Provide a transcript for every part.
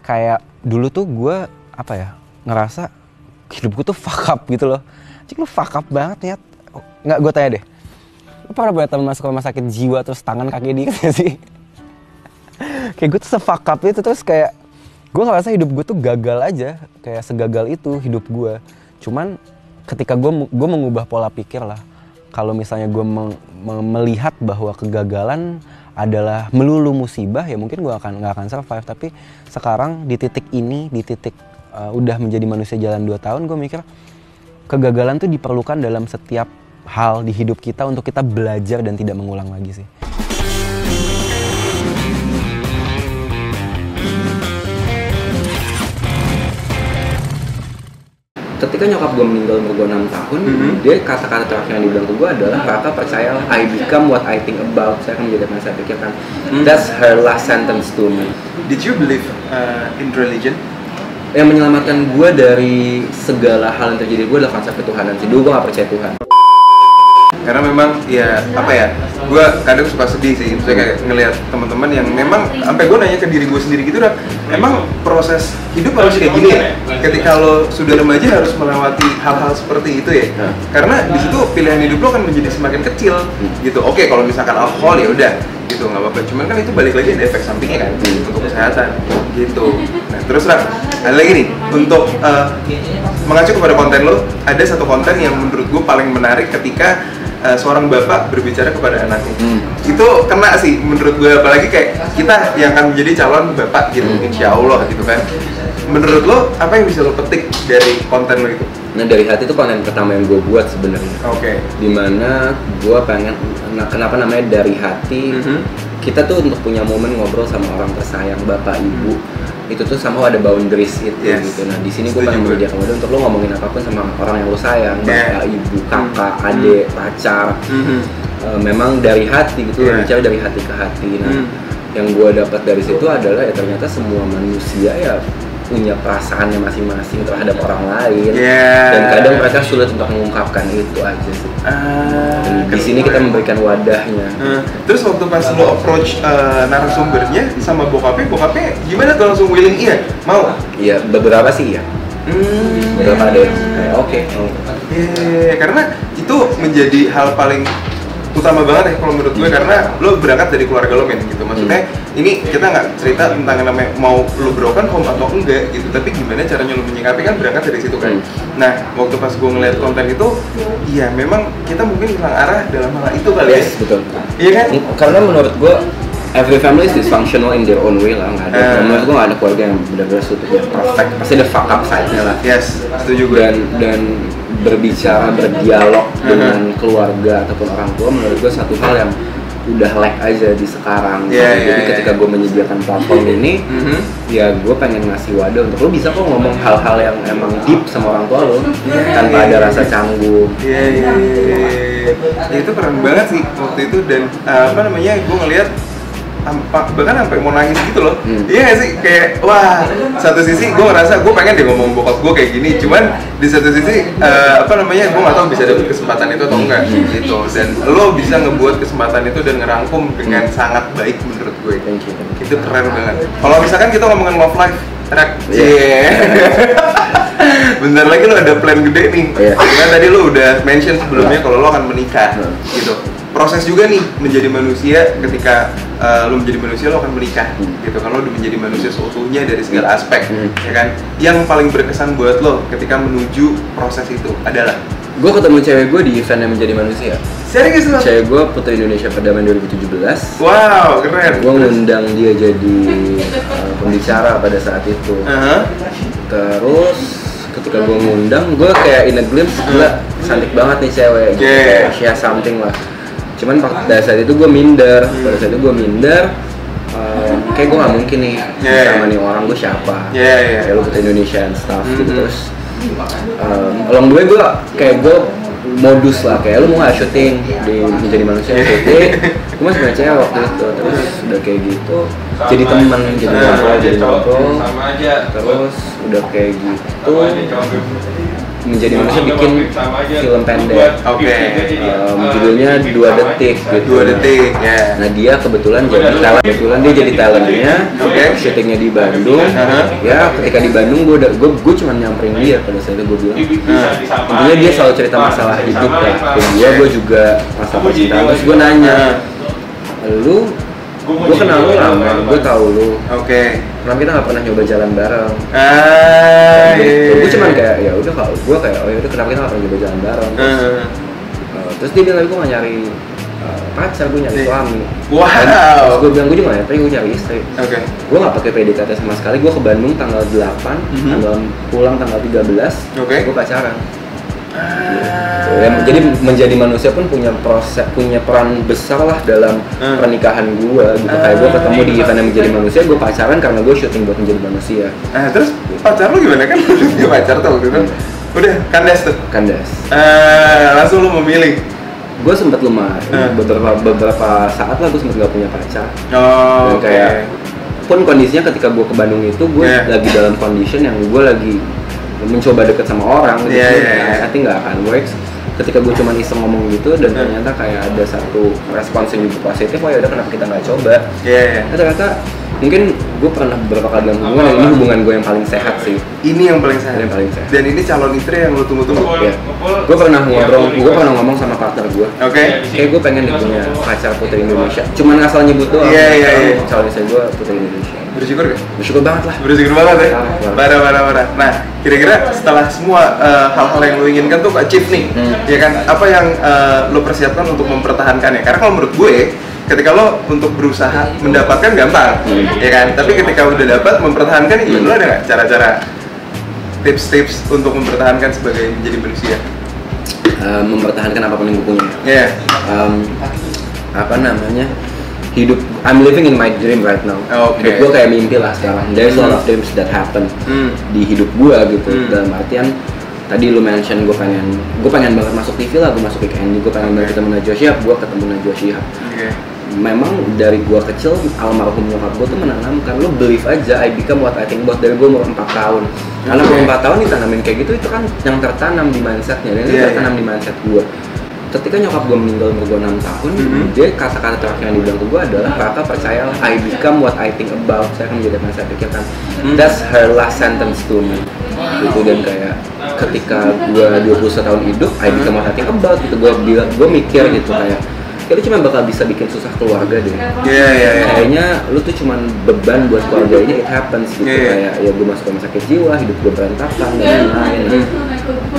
kayak dulu tuh gue apa ya, ngerasa hidup gue tuh fuck up gitu loh. Cik, lu fuck up banget ya. Nggak, gue tanya deh, lu pernah punya teman masuk rumah sakit jiwa terus tangan kaki diikat gak sih? Kayak gue tuh se-fuck up itu, terus kayak gue ngerasa hidup gue tuh gagal aja, kayak segagal itu hidup gue. Cuman ketika gue mengubah pola pikir lah, kalau misalnya gue melihat bahwa kegagalan adalah melulu musibah, ya mungkin gue nggak akan survive. Tapi sekarang di titik ini, di titik udah menjadi manusia jalan 2 tahun, gue mikir kegagalan tuh diperlukan dalam setiap hal di hidup kita untuk kita belajar dan tidak mengulang lagi sih. Ketika nyokap gue meninggal umur gue 6 tahun, dia kata-kata terakhir yang dibilang ke gue adalah, Raka percayalah, I become what I think about. Saya akan menjadi apa yang saya pikirkan. That's her last sentence to me. Did you believe in religion? Yang menyelamatkan gue dari segala hal yang terjadi gue adalah konsep ketuhanan sih. Dulu gue gak percaya Tuhan. Karena memang ya apa ya, gue kadang suka sedih sih, misalnya kayak ngelihat teman-teman yang memang sampai gue nanya ke diri gue sendiri gitu, dah emang proses hidup harus kayak gini ya, ketika lo sudah remaja harus melewati hal-hal seperti itu ya, karena di situ pilihan hidup lo kan menjadi semakin kecil gitu. Oke, kalau misalkan alkohol ya udah gitu nggak apa-apa, cuman kan itu balik lagi ada efek sampingnya kan untuk kesehatan gitu. Nah terus Rak, ada lagi nih untuk mengacu kepada konten lo, ada satu konten yang menurut gue paling menarik ketika seorang bapak berbicara kepada anaknya. Itu kena sih menurut gue, apalagi kayak kita yang akan menjadi calon bapak gitu, insya Allah gitu kan. Menurut lo apa yang bisa lo petik dari konten lo itu? Nah, dari hati itu konten pertama yang gue buat sebenarnya. Oke. Dimana gue pengen, kenapa namanya dari hati? Kita tuh untuk punya momen ngobrol sama orang tersayang, bapak, ibu. Itu tuh sama ada boundaries itu gitu. Nah di sini gue pengen menyediakan wadah untuk lo ngomongin apapun sama orang yang lo sayang, bapak, ibu, kakak, adik, pacar. Memang dari hati gitu, bicara dari hati ke hati. Nah yang gue dapat dari situ adalah ya ternyata semua manusia ya punya perasaannya masing-masing terhadap orang lain, dan kadang mereka sulit untuk mengungkapkan itu aja sih. Di sini kita memberikan wadahnya. Terus waktu pas lo approach narasumbernya sama bokapnya gimana tuh, langsung willing iya? Mau? Iya, beberapa sih ya. Beberapa ada yang kayak oke. Karena itu menjadi hal paling utama banget ya kalau menurut gue, karena lo berangkat dari keluarga lo men gitu. Maksudnya ini kita nggak cerita tentang yang namanya mau lo broken home atau enggak gitu, tapi gimana caranya lo menyikapi kan berangkat dari situ kan. Nah waktu pas gue ngeliat konten itu, iya memang kita mungkin hilang arah dalam hal itu kali ya. Betul. Iya kan? Karena menurut gue every family is dysfunctional in their own way lah. Nggak ada, menurut gue nggak ada keluarga yang benar-benar perfect. Pasti ada fuck up side-nya lah. Yes, setuju gue. Dan berbicara, berdialog dengan keluarga ataupun orang tua, menurut gue satu hal yang udah lag aja di sekarang. Jadi ketika gue menyediakan platform ini, ya gue pengen ngasih wadah untuk lo bisa kok ngomong hal-hal yang emang deep sama orang tua lo tanpa ada rasa canggung. Itu keren banget sih waktu itu, dan gue ngeliat bahkan sampai mau nangis gitu loh. Iya sih, kayak wah, satu sisi gue ngerasa gue pengen deh ngomong bokap gue kayak gini, cuman di satu sisi gue nggak tahu bisa dapet kesempatan itu atau enggak gitu. Dan lo bisa ngebuat kesempatan itu dan ngerangkum dengan sangat baik menurut gue. Thank you. Itu keren banget. Kalau misalkan kita ngomongin love life, bentar lagi lo ada plan gede nih. Kan tadi lo udah mention sebelumnya kalau lo akan menikah gitu. Proses juga nih menjadi manusia, ketika lo menjadi manusia lo akan menikah gitu kan. Lo udah menjadi manusia seutuhnya dari segala aspek, ya kan. Yang paling berkesan buat lo ketika menuju proses itu adalah gue ketemu cewek gue di event yang menjadi manusia. Serius lo? Cewek gue Putri Indonesia Perdamaian 2017. Wow, keren. Gue ngundang dia jadi pembicara pada saat itu. Terus ketika gue ngundang, gue kayak in a glimpse, gila cantik banget nih cewek gitu. She has something lah. Cuman pada saat itu gue minder, kayak gue gak mungkin nih sama nih orang, gue siapa? Kayak lu Putri Indonesia and stuff gitu. Terus along the way gue kayak modus lah, kayak lu mau gak syuting di menjadi manusia syuting. Gue masih punya cewek waktu itu, terus udah kayak gitu jadi teman, jadi ngobrol, terus udah kayak gitu menjadi manusia bikin film pendek. Oke. Judulnya 2 detik gitu. 2 detik, ya. Nah dia kebetulan jadi talent, dia jadi talentnya. Oke. Syutingnya di Bandung. Ya ketika di Bandung gue cuma nyamperin dia pada saat itu, gue bilang. Intinya dia selalu cerita masalah hidup lah. Dan gue juga masalah percintaan. Terus gue nanya, gue kenal lu lama, gue tahu lu. Oke. Kenapa kita nggak pernah nyoba jalan bareng? Iya. Gue cuman kayak ya udah, kalau gue kayak oh ya udah, kenapa kita nggak pernah nyoba jalan bareng? Terus dia bilang gue nggak nyari pacar, gue nyari suami. Wow. Terus gue bilang gue juga nggak nyari, gue nyari istri. Oke. Gue nggak pakai PDKT sama sekali. Gue ke Bandung tanggal 8, tanggal pulang tanggal 13. Oke. Gue pacaran. Ya, jadi menjadi manusia pun punya peran besar lah dalam pernikahan gue gitu. Kayak gue ketemu di event yang menjadi manusia, gue pacaran karena gue syuting buat menjadi manusia. Terus pacar lu gimana kan? Dia pacar tuh waktu itu. Udah kandas tuh. Kandas. Langsung lu memilih. Gue sempet lemah. Beberapa saat lah gue sempet gak punya pacar. Oh. Dan kayak pun kondisinya ketika gue ke Bandung itu gue lagi dalam condition yang gue lagi mencoba deket sama orang gitu. Nanti nggak akan works. Ketika gue cuma iseng ngomong gitu dan ternyata kayak ada satu respons yang juga positif, oh ya udah kenapa kita nggak coba? Nah, ternyata mungkin gue pernah beberapa kali dalam hubungan, ini hubungan gue yang paling sehat sih. Ini yang paling sehat. Dan ini calon istri yang lu tunggu-tunggu. Iya. Gue pernah ngomong sama partner gue. Oke. Kayak gue pengen punya pacar putri Indonesia. Cuman ngasal nyebut doang. Iya. Calon istri gue putri Indonesia. Bersyukur gak? Bersyukur banget lah. Bersyukur banget ya? Parah. Nah, kira-kira setelah semua hal-hal yang lo inginkan tuh achieve nih, ya kan? Apa yang lo persiapkan untuk mempertahankannya? Karena kalau menurut gue, ketika lo untuk berusaha mendapatkan gampang, ya kan? Tapi ketika udah dapat, mempertahankan gimana? Lo ada nggak cara-cara tips-tips untuk mempertahankan sebagai menjadi manusia? Mempertahankan apapun yang gue punya. Iya. Hidup, I'm living in my dream right now. Hidup gue kayak mimpi lah sekarang. There's a lot of dreams that happen di hidup gue gitu. Dalam artian tadi lu mention gue pengen banget masuk TV lah, gue masuk IKN, gue pengen banget ketemu Najwa Shihab, gue ketemu Najwa Shihab. Memang dari gue kecil almarhum nyokap gue tuh menanamkan, lu believe aja, I become what I think about, dari gue umur 4 tahun. Karena umur 4 tahun ditanamin kayak gitu, itu kan yang tertanam di mindsetnya, dan itu tertanam di mindset gue. Ketika nyokap gue meninggal umur gue 6 tahun, dia kata-kata terakhir yang dibilang ke gue adalah, Raka percayalah, I become what I think about. Saya akan menjadi apa yang saya pikirkan. That's her last sentence to me. Gitu, dan kayak ketika gue 21 tahun hidup, I become what I think about gitu. Gue mikir gitu kayak lu cuma bakal bisa bikin susah keluarga deh. Kayaknya lu tuh cuma beban buat keluarganya, it happens gitu. Kayak ya gue masuk rumah sakit jiwa, hidup gue berantakan dan lain-lain.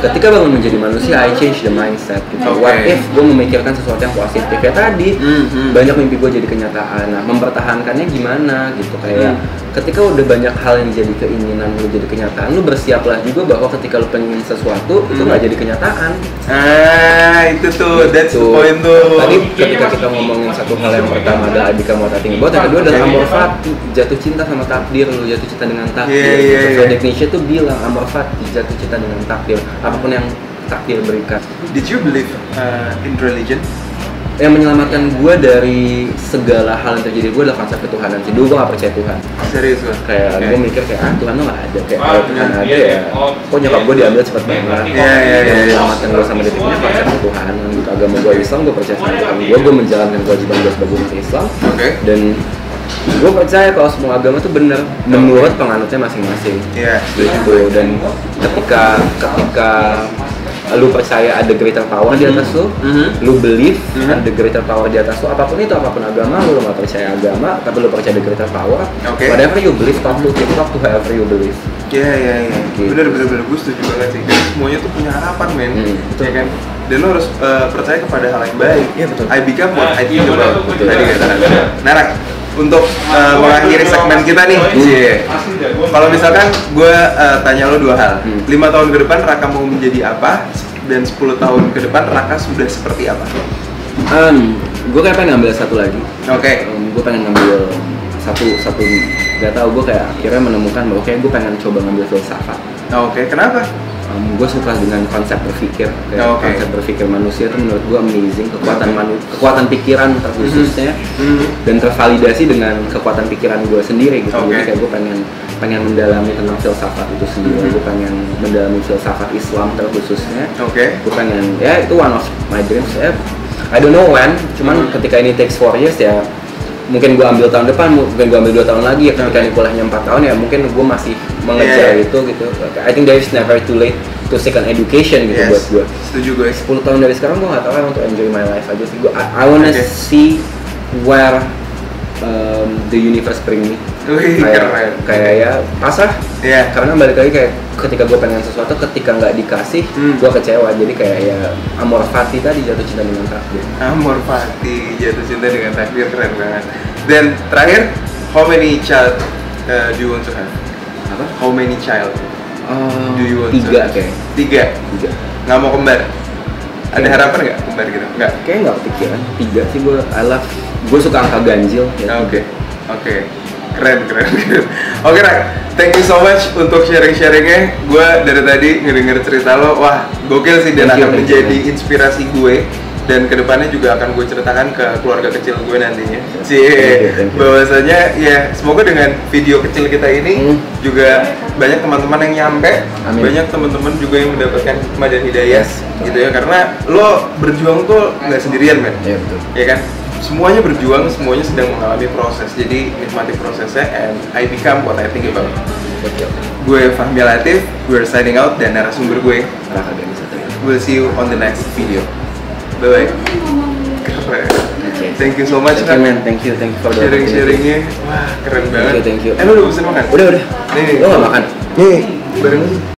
Ketika bangun menjadi manusia, I change the mindset gitu. What if gue memikirkan sesuatu yang positif ya tadi, banyak mimpi gue jadi kenyataan. Nah, mempertahankannya gimana gitu, kayak ketika udah banyak hal yang jadi keinginan lu jadi kenyataan, lu bersiaplah juga bahwa ketika lu pengen sesuatu itu nggak jadi kenyataan. Itu tuh, that's the point tuh. Tadi ketika kita ngomongin satu hal yang pertama adalah Abika Motating Bot, yang kedua adalah Amor Fati, jatuh cinta sama takdir, lu jatuh cinta dengan takdir. Fredrik Nietzsche tuh bilang Amor Fati, jatuh cinta dengan takdir, apapun yang takdir berikan. Did you believe in religion? Yang menyelamatkan gue dari segala hal yang terjadi gue adalah konsep ketuhanan sih. Dulu gue gak percaya Tuhan. Serius gue? Kayak gue mikir kayak Tuhan tuh gak ada. Kayak kalau Tuhan ada ya kok nyokap gue diambil cepet banget. Yang menyelamatkan gue sama detiknya konsep ketuhanan gitu. Agama gue Islam, gue percaya sama Tuhan gue menjalankan kewajiban gue sebagai umat Islam. Dan gue percaya kalau semua agama tuh benar menurut penganutnya masing-masing. Gitu. Dan ketika lu percaya ada greater power di atas lu, lu believe ada greater power di atas lu, apapun itu, apapun agama lu nggak percaya agama, tapi lu percaya ada greater power, whatever you believe, talk to whoever you believe. Gitu. Bener, gue setuju banget sih. Karena semuanya tuh punya harapan, men, ya kan? Dan lu harus percaya kepada hal yang baik. Betul. I become what I think about. Tadi kata Narak. Untuk mengakhiri segmen kita nih, kalau misalkan gue tanya lo 2 hal, 5 tahun ke depan Raka mau menjadi apa, dan 10 tahun ke depan Raka sudah seperti apa? Gue kayak pengen ngambil satu lagi. Gue pengen ngambil satu nggak tahu, gue kayak akhirnya menemukan bahwa kayak gue pengen coba ngambil filsafat. Kenapa? Gue suka dengan konsep berpikir, konsep berpikir manusia itu menurut gue amazing, kekuatan pikiran terkhususnya dan tervalidasi dengan kekuatan pikiran gue sendiri gitu. Jadi kayak gue pengen pengen mendalami tentang filsafat itu sendiri. Gue pengen mendalami filsafat Islam terkhususnya. Gue pengen, ya itu one of my dreams ya. I don't know when, cuman ketika ini takes 4 years ya mungkin gue ambil tahun depan, mungkin gue ambil 2 tahun lagi ya, ketika ini kuliahnya 4 tahun ya mungkin gue masih mengejar itu gitu. I think there is never too late to seek an education gitu buat gue. Setuju gue. 10 tahun dari sekarang gue nggak tahu ya, untuk enjoy my life aja sih. I wanna see where the universe bring me. Kayak ya pasrah. Karena balik lagi kayak ketika gue pengen sesuatu, ketika nggak dikasih, gue kecewa. Jadi kayak ya amor fati tadi, jatuh cinta dengan takdir. Amor fati, jatuh cinta dengan takdir, keren banget. Dan terakhir, how many child do you want to have? Apa? How many child do you want 3 to have? kayak. 3. Nggak mau kembar? Ada harapan nggak kembar gitu? Nggak? Kayaknya nggak kepikiran. 3 sih gue. Gue suka angka ganjil. Oke. Keren. Oke, Rak, thank you so much untuk sharing-sharingnya. Gue dari tadi ngedenger cerita lo, wah gokil sih, dan akan menjadi inspirasi gue. Dan kedepannya juga akan gue ceritakan ke keluarga kecil gue nantinya. Bahwasanya ya semoga dengan video kecil kita ini juga banyak teman-teman yang nyampe. Amin. Banyak teman-teman juga yang mendapatkan hikmah dan hidayah gitu ya. Karena lo berjuang tuh nggak sendirian, men. Iya betul. Ya kan? Semuanya berjuang, semuanya sedang mengalami proses. Jadi nikmati prosesnya, and I become what I think about. Gue Fahmi Latif, we're signing out, dan narasumber gue Raka Ganesha. We'll see you on the next video. Bye-bye. Keren. Thank you so much, Thank you, man. Thank you for the sharing-sharingnya. Wah, keren banget. Thank you. Lo udah pesen makan? Udah. Nih. Lo nggak makan? Nih, bareng.